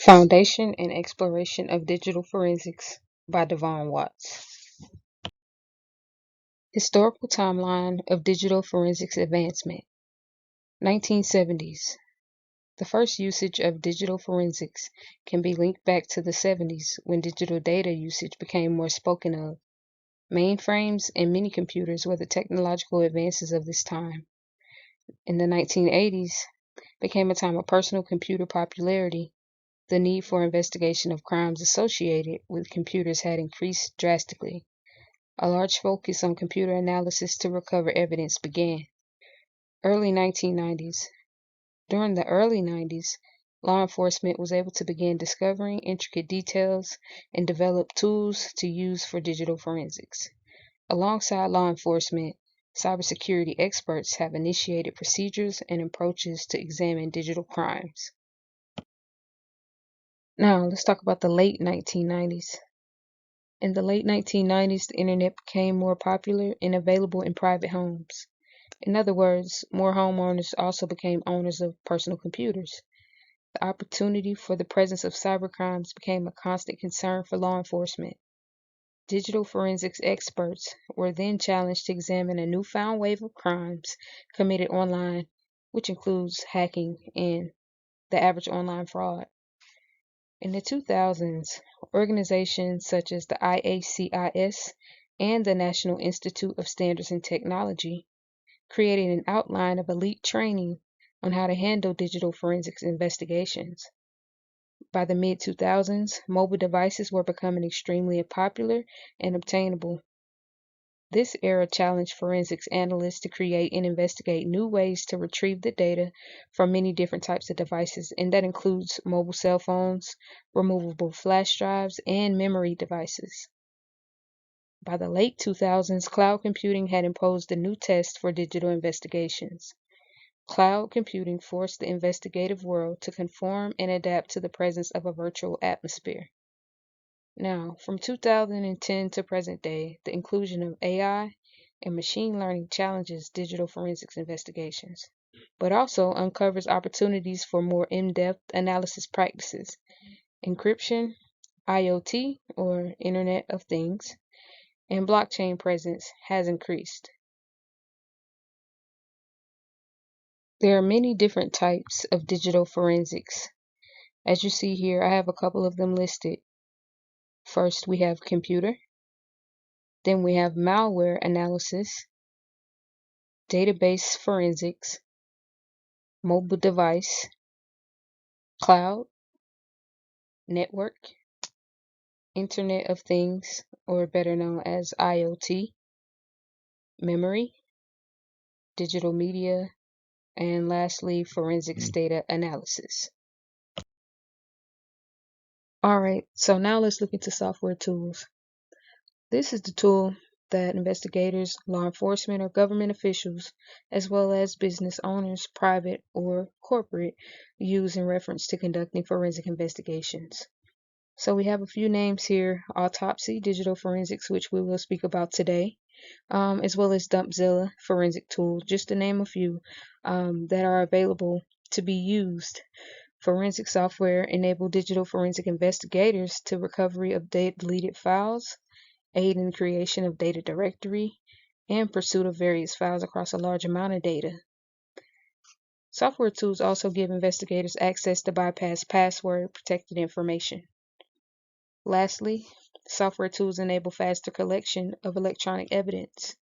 Foundation and Exploration of Digital Forensics by Devon Watts. Historical Timeline of Digital Forensics Advancement. 1970s. The first usage of digital forensics can be linked back to the 70s when digital data usage became more spoken of. Mainframes and mini-computers were the technological advances of this time. In the 1980s, became a time of personal computer popularity. The need for investigation of crimes associated with computers had increased drastically. A large focus on computer analysis to recover evidence began. Early 1990s. During the early 90s, law enforcement was able to begin discovering intricate details and develop tools to use for digital forensics. Alongside law enforcement, cybersecurity experts have initiated procedures and approaches to examine digital crimes. Now, let's talk about the late 1990s. In the late 1990s, the internet became more popular and available in private homes. In other words, more homeowners also became owners of personal computers. The opportunity for the presence of cybercrimes became a constant concern for law enforcement. Digital forensics experts were then challenged to examine a newfound wave of crimes committed online, which includes hacking and the average online fraud. In the 2000s, organizations such as the IACIS and the National Institute of Standards and Technology created an outline of elite training on how to handle digital forensics investigations. By the mid-2000s, mobile devices were becoming extremely popular and obtainable. This era challenged forensics analysts to create and investigate new ways to retrieve the data from many different types of devices, and that includes mobile cell phones, removable flash drives, and memory devices. By the late 2000s, cloud computing had imposed a new test for digital investigations. Cloud computing forced the investigative world to conform and adapt to the presence of a virtual atmosphere. Now, from 2010 to present day, the inclusion of AI and machine learning challenges digital forensics investigations, but also uncovers opportunities for more in-depth analysis practices. Encryption, IoT, or Internet of Things, and blockchain presence has increased. There are many different types of digital forensics. As you see here, I have a couple of them listed. First, we have computer. Then we have malware analysis, database forensics, mobile device, cloud, network, Internet of Things, or better known as IoT, memory, digital media, and lastly, forensics data analysis. All right, so now let's look into software tools. This is the tool that investigators, law enforcement, or government officials, as well as business owners, private or corporate, use in reference to conducting forensic investigations. So we have a few names here: Autopsy, digital forensics, which we will speak about today, as well as Dumpzilla, forensic tool, just to name a few that are available to be used. Forensic software enable digital forensic investigators to recovery of deleted files, aid in creation of data directory, and pursuit of various files across a large amount of data. Software tools also give investigators access to bypass password protected information. Lastly, software tools enable faster collection of electronic evidence.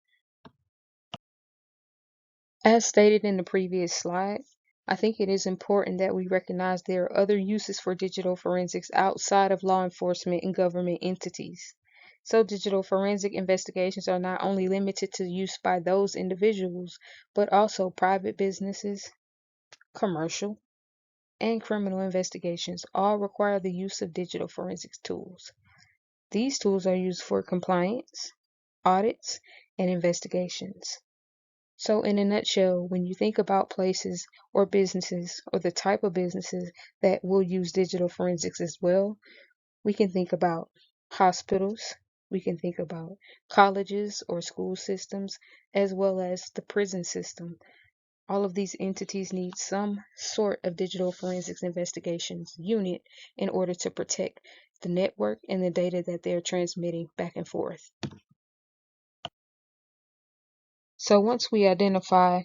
As stated in the previous slide, I think it is important that we recognize there are other uses for digital forensics outside of law enforcement and government entities. So digital forensic investigations are not only limited to use by those individuals, but also private businesses, commercial, and criminal investigations all require the use of digital forensics tools. These tools are used for compliance, audits, and investigations. So in a nutshell, when you think about places or businesses or the type of businesses that will use digital forensics as well, we can think about hospitals, we can think about colleges or school systems, as well as the prison system. All of these entities need some sort of digital forensics investigations unit in order to protect the network and the data that they're transmitting back and forth. So once we identify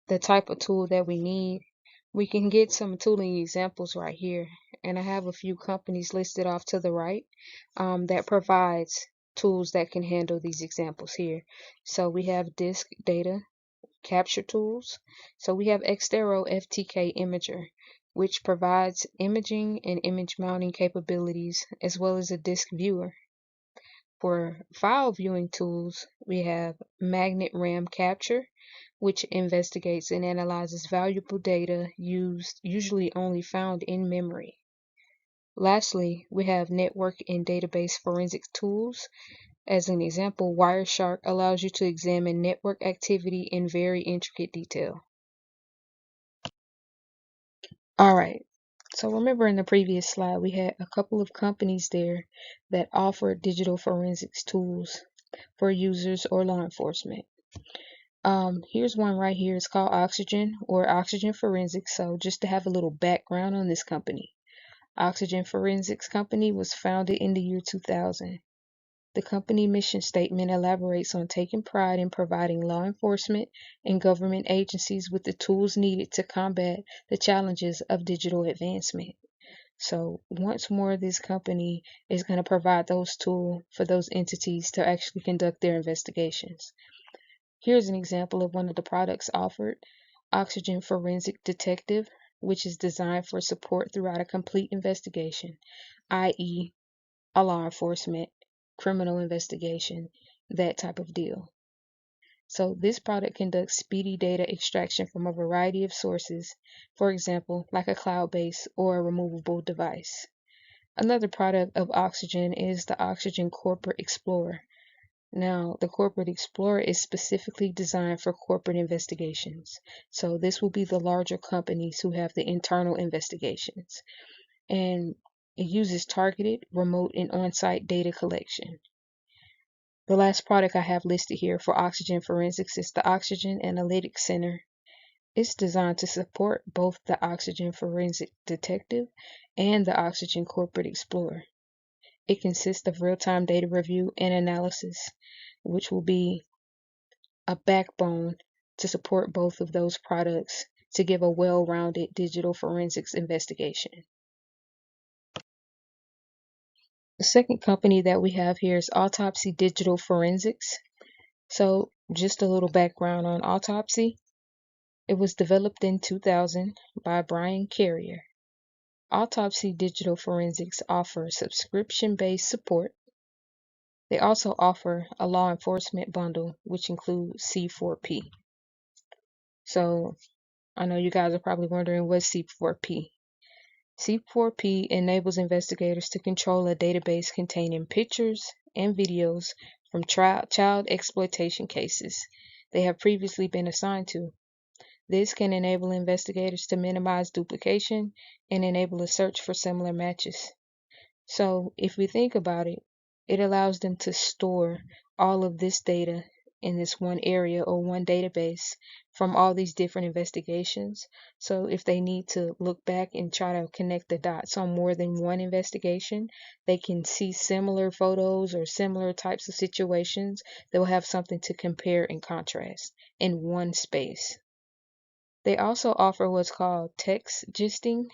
the type of tool that we need, we can get some tooling examples right here. And I have a few companies listed off to the right that provides tools that can handle these examples here. So we have disk data capture tools. So we have Xtero FTK Imager, which provides imaging and image mounting capabilities as well as a disk viewer. For file viewing tools, we have Magnet RAM Capture, which investigates and analyzes valuable data usually only found in memory. Lastly, we have network and database forensics tools. As an example, Wireshark allows you to examine network activity in very intricate detail. All right, so remember in the previous slide, we had a couple of companies there that offer digital forensics tools for users or law enforcement. Here's one right here. It's called Oxygen or Oxygen Forensics. So just to have a little background on this company. Oxygen Forensics Company was founded in the year 2000. The company mission statement elaborates on taking pride in providing law enforcement and government agencies with the tools needed to combat the challenges of digital advancement. So once more, this company is going to provide those tools for those entities to actually conduct their investigations. Here's an example of one of the products offered, Oxygen Forensic Detective, which is designed for support throughout a complete investigation, i.e., a law enforcement, criminal investigation, that type of deal. So this product conducts speedy data extraction from a variety of sources, for example, like a cloud-based or a removable device. Another product of Oxygen is the Oxygen Corporate Explorer. Now, the Corporate Explorer is specifically designed for corporate investigations. So this will be the larger companies who have the internal investigations. And it uses targeted, remote, and on-site data collection. The last product I have listed here for Oxygen Forensics is the Oxygen Analytics Center. It's designed to support both the Oxygen Forensic Detective and the Oxygen Corporate Explorer. It consists of real-time data review and analysis, which will be a backbone to support both of those products to give a well-rounded digital forensics investigation. The second company that we have here is Autopsy Digital Forensics. So just a little background on Autopsy. It was developed in 2000 by Brian Carrier. Autopsy Digital Forensics offers subscription-based support. They also offer a law enforcement bundle, which includes C4P. So I know you guys are probably wondering what's C4P. C4P enables investigators to control a database containing pictures and videos from child exploitation cases they have previously been assigned to. This can enable investigators to minimize duplication and enable a search for similar matches. So if we think about it, it allows them to store all of this data in this one area or one database from all these different investigations. So if they need to look back and try to connect the dots on more than one investigation, they can see similar photos or similar types of situations. They'll have something to compare and contrast in one space. They also offer what's called text gisting,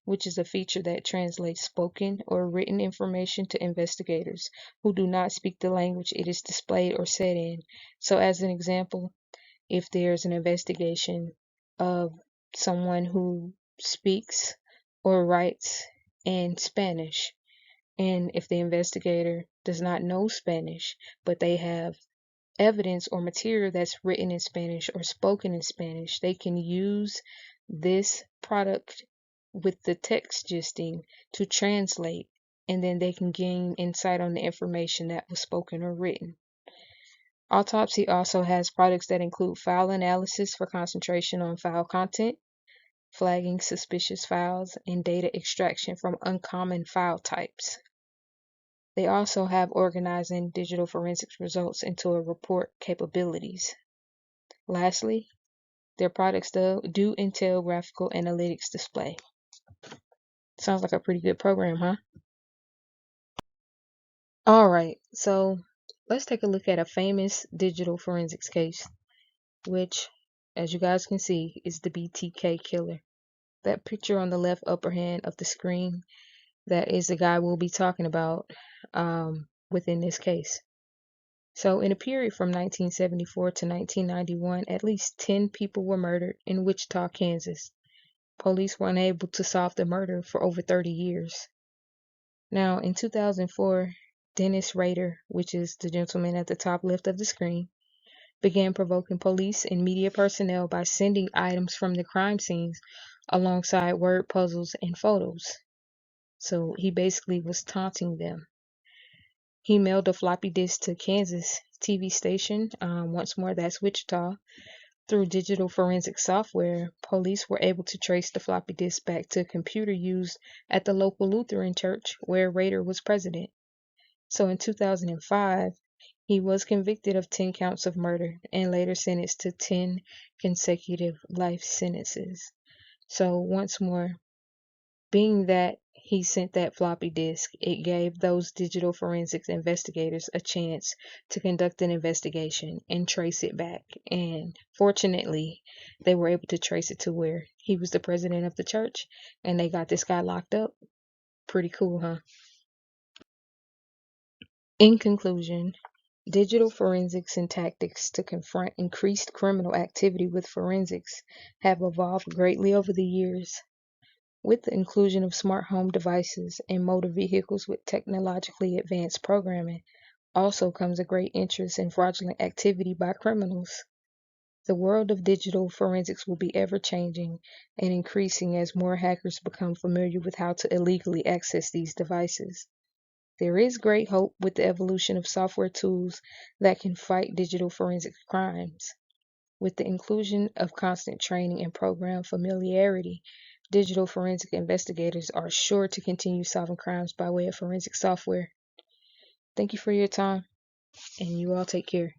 which is a feature that translates spoken or written information to investigators who do not speak the language it is displayed or said in. So as an example, if there's an investigation of someone who speaks or writes in Spanish, and if the investigator does not know Spanish, but they have evidence or material that's written in Spanish or spoken in Spanish, they can use this product with the text gisting to translate, and then they can gain insight on the information that was spoken or written. Autopsy also has products that include file analysis for concentration on file content, flagging suspicious files, and data extraction from uncommon file types. They also have organizing digital forensics results into a report capabilities. Lastly, Their products do entail graphical analytics display. Sounds like a pretty good program, huh? All right, so let's take a look at a famous digital forensics case, which, as you guys can see, is the BTK killer. That picture on the left upper hand of the screen, that is the guy we'll be talking about within this case. So in a period from 1974 to 1991, at least 10 people were murdered in Wichita, Kansas. Police were unable to solve the murder for over 30 years. Now, in 2004, Dennis Rader, which is the gentleman at the top left of the screen, began provoking police and media personnel by sending items from the crime scenes alongside word puzzles and photos. So he basically was taunting them. He mailed a floppy disk to Kansas TV station, once more that's Wichita. Through digital forensic software, police were able to trace the floppy disk back to a computer used at the local Lutheran church where Rader was president. So in 2005, he was convicted of 10 counts of murder and later sentenced to 10 consecutive life sentences. So once more, being that he sent that floppy disk, it gave those digital forensics investigators a chance to conduct an investigation and trace it back. And fortunately, they were able to trace it to where he was the president of the church and they got this guy locked up. Pretty cool, huh? In conclusion, digital forensics and tactics to confront increased criminal activity with forensics have evolved greatly over the years. With the inclusion of smart home devices and motor vehicles with technologically advanced programming, also comes a great interest in fraudulent activity by criminals. The world of digital forensics will be ever changing and increasing as more hackers become familiar with how to illegally access these devices. There is great hope with the evolution of software tools that can fight digital forensic crimes. With the inclusion of constant training and program familiarity, digital forensic investigators are sure to continue solving crimes by way of forensic software. Thank you for your time, and you all take care.